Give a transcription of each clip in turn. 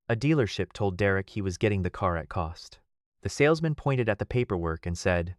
A dealership told Derek he was getting the car at cost. The salesman pointed at the paperwork and said,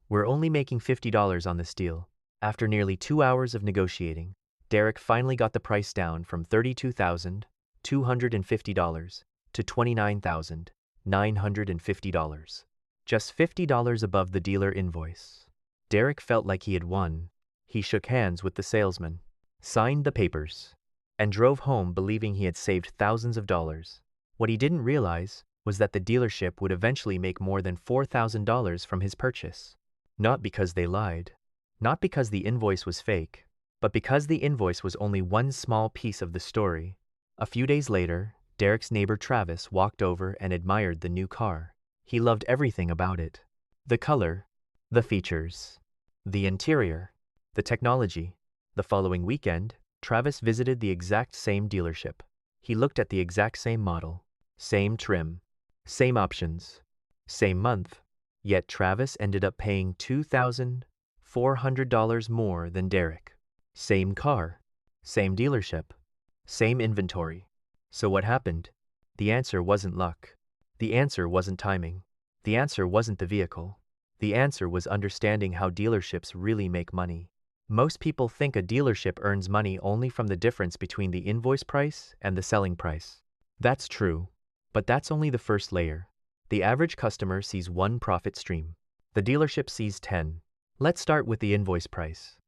"We're only making $50 on this deal." After nearly 2 hours of negotiating, Derek finally got the price down from $32,250 to $29,950. Just $50 above the dealer invoice. Derek felt like he had won. He shook hands with the salesman, signed the papers, and drove home believing he had saved thousands of dollars. What he didn't realize was that the dealership would eventually make more than $4,000 from his purchase. Not because they lied, not because the invoice was fake, but because the invoice was only one small piece of the story. A few days later, Derek's neighbor Travis walked over and admired the new car. He loved everything about it. The color, the features, the interior, the technology. The following weekend, Travis visited the exact same dealership. He looked at the exact same model, same trim, same options, same month. Yet Travis ended up paying $2,400 more than Derek. Same car, same dealership, same inventory. So what happened? The answer wasn't luck. The answer wasn't timing. The answer wasn't the vehicle. The answer was understanding how dealerships really make money. Most people think a dealership earns money only from the difference between the invoice price and the selling price. That's true, but that's only the first layer. The average customer sees one profit stream. The dealership sees 10. Let's start with the invoice price.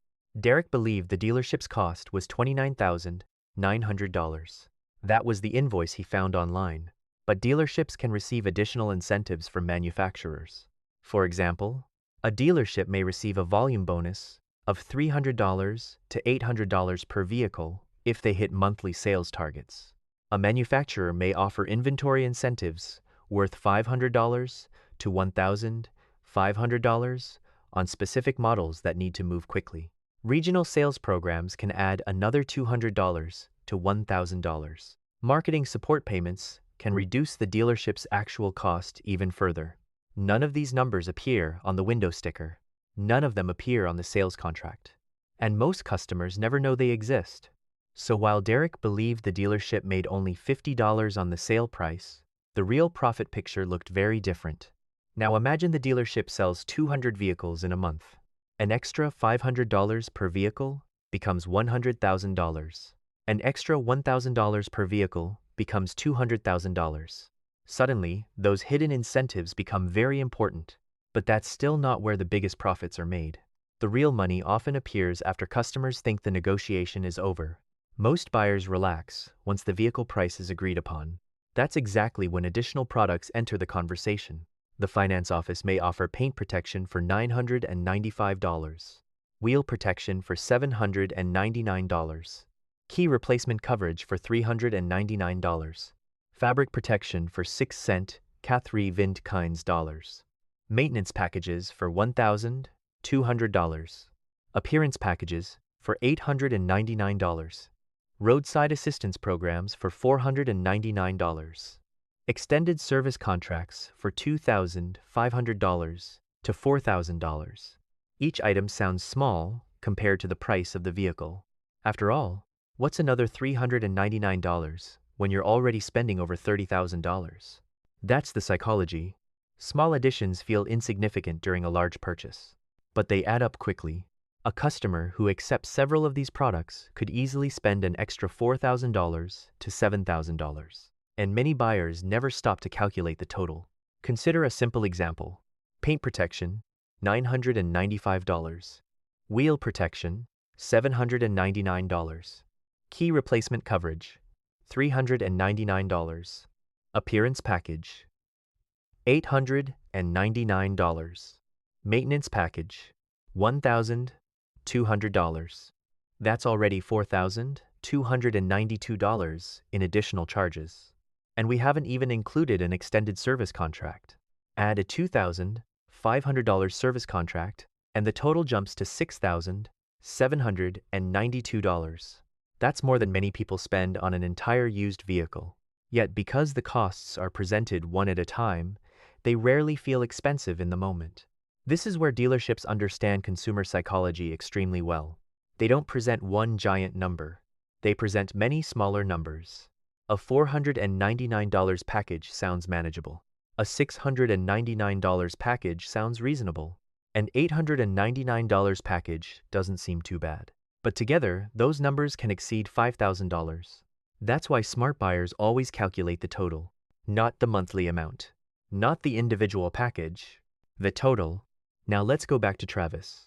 Derek believed the dealership's cost was $29,900. That was the invoice he found online. But dealerships can receive additional incentives from manufacturers. For example, a dealership may receive a volume bonus of $300 to $800 per vehicle if they hit monthly sales targets. A manufacturer may offer inventory incentives worth $500 to $1,500 on specific models that need to move quickly. Regional sales programs can add another $200 to $1,000. Marketing support payments can reduce the dealership's actual cost even further. None of these numbers appear on the window sticker. None of them appear on the sales contract. And most customers never know they exist. So while Derek believed the dealership made only $50 on the sale price, the real profit picture looked very different. Now imagine the dealership sells 200 vehicles in a month. An extra $500 per vehicle becomes $100,000. An extra $1,000 per vehicle becomes $200,000. Suddenly, those hidden incentives become very important. But that's still not where the biggest profits are made. The real money often appears after customers think the negotiation is over. Most buyers relax once the vehicle price is agreed upon. That's exactly when additional products enter the conversation. The finance office may offer paint protection for $995, wheel protection for $799, key replacement coverage for $399, fabric protection for 6 cent K3 Vint kinds dollars, maintenance packages for $1,200, appearance packages for $899, roadside assistance programs for $499, extended service contracts for $2,500 to $4,000. Each item sounds small compared to the price of the vehicle. After all, what's another $399 when you're already spending over $30,000? That's the psychology. Small additions feel insignificant during a large purchase, but they add up quickly. A customer who accepts several of these products could easily spend an extra $4,000 to $7,000. And many buyers never stop to calculate the total. Consider a simple example. Paint protection, $995. Wheel protection, $799. Key replacement coverage, $399. Appearance package, $899. Maintenance package, $1,200. That's already $4,292 in additional charges. And we haven't even included an extended service contract. Add a $2,500 service contract, and the total jumps to $6,792. That's more than many people spend on an entire used vehicle. Yet because the costs are presented one at a time, they rarely feel expensive in the moment. This is where dealerships understand consumer psychology extremely well. They don't present one giant number. They present many smaller numbers. A $499 package sounds manageable. A $699 package sounds reasonable. An $899 package doesn't seem too bad. But together, those numbers can exceed $5,000. That's why smart buyers always calculate the total, not the monthly amount, not the individual package, the total. Now let's go back to Travis.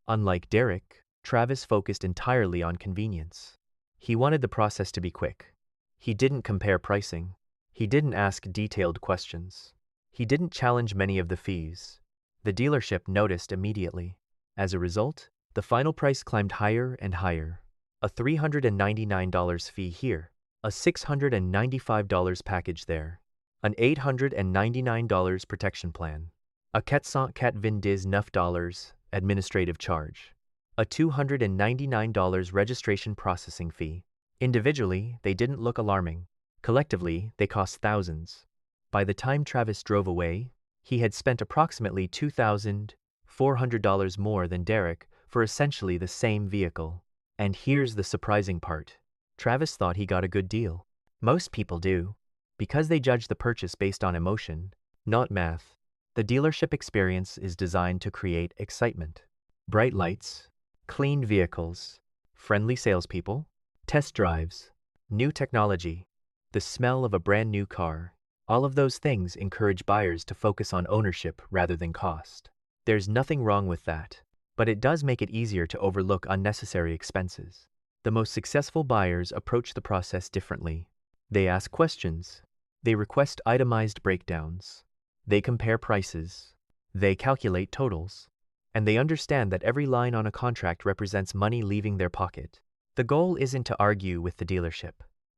Unlike Derek, Travis focused entirely on convenience. He wanted the process to be quick. He didn't compare pricing. He didn't ask detailed questions. He didn't challenge many of the fees. The dealership noticed immediately. As a result, the final price climbed higher and higher. A $399 fee here, a $695 package there, an $899 protection plan, a $499 administrative charge, a $299 registration processing fee. Individually, they didn't look alarming. Collectively, they cost thousands. By the time Travis drove away, he had spent approximately $2,400 more than Derek for essentially the same vehicle. And here's the surprising part. Travis thought he got a good deal. Most people do, because they judge the purchase based on emotion, not math. The dealership experience is designed to create excitement. Bright lights, clean vehicles, friendly salespeople, test drives, new technology, the smell of a brand new car. All of those things encourage buyers to focus on ownership rather than cost. There's nothing wrong with that, but it does make it easier to overlook unnecessary expenses. The most successful buyers approach the process differently. They ask questions. They request itemized breakdowns. They compare prices. They calculate totals. And they understand that every line on a contract represents money leaving their pocket. The goal isn't to argue with the dealership.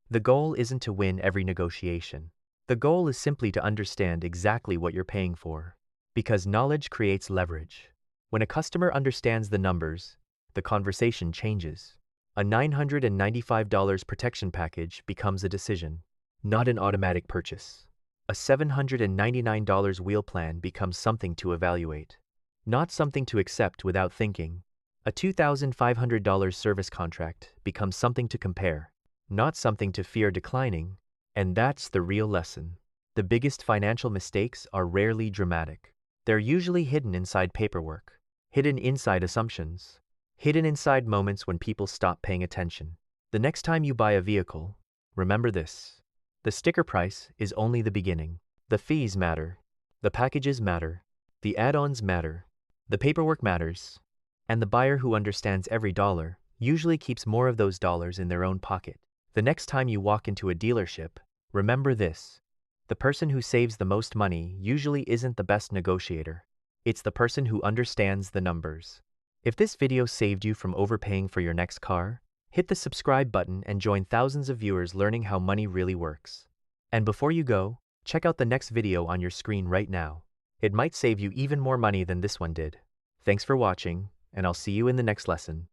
The goal isn't to win every negotiation. The goal is simply to understand exactly what you're paying for. Because knowledge creates leverage. When a customer understands the numbers, the conversation changes. A $995 protection package becomes a decision, not an automatic purchase. A $799 wheel plan becomes something to evaluate, not something to accept without thinking. A $2,500 service contract becomes something to compare, not something to fear declining. And that's the real lesson. The biggest financial mistakes are rarely dramatic. They're usually hidden inside paperwork, hidden inside assumptions, hidden inside moments when people stop paying attention. The next time you buy a vehicle, remember this. The sticker price is only the beginning. The fees matter. The packages matter. The add-ons matter. The paperwork matters. And the buyer who understands every dollar usually keeps more of those dollars in their own pocket. The next time you walk into a dealership, remember this. The person who saves the most money usually isn't the best negotiator. It's the person who understands the numbers. If this video saved you from overpaying for your next car, hit the subscribe button and join thousands of viewers learning how money really works. And before you go, check out the next video on your screen right now. It might save you even more money than this one did. Thanks for watching, and I'll see you in the next lesson.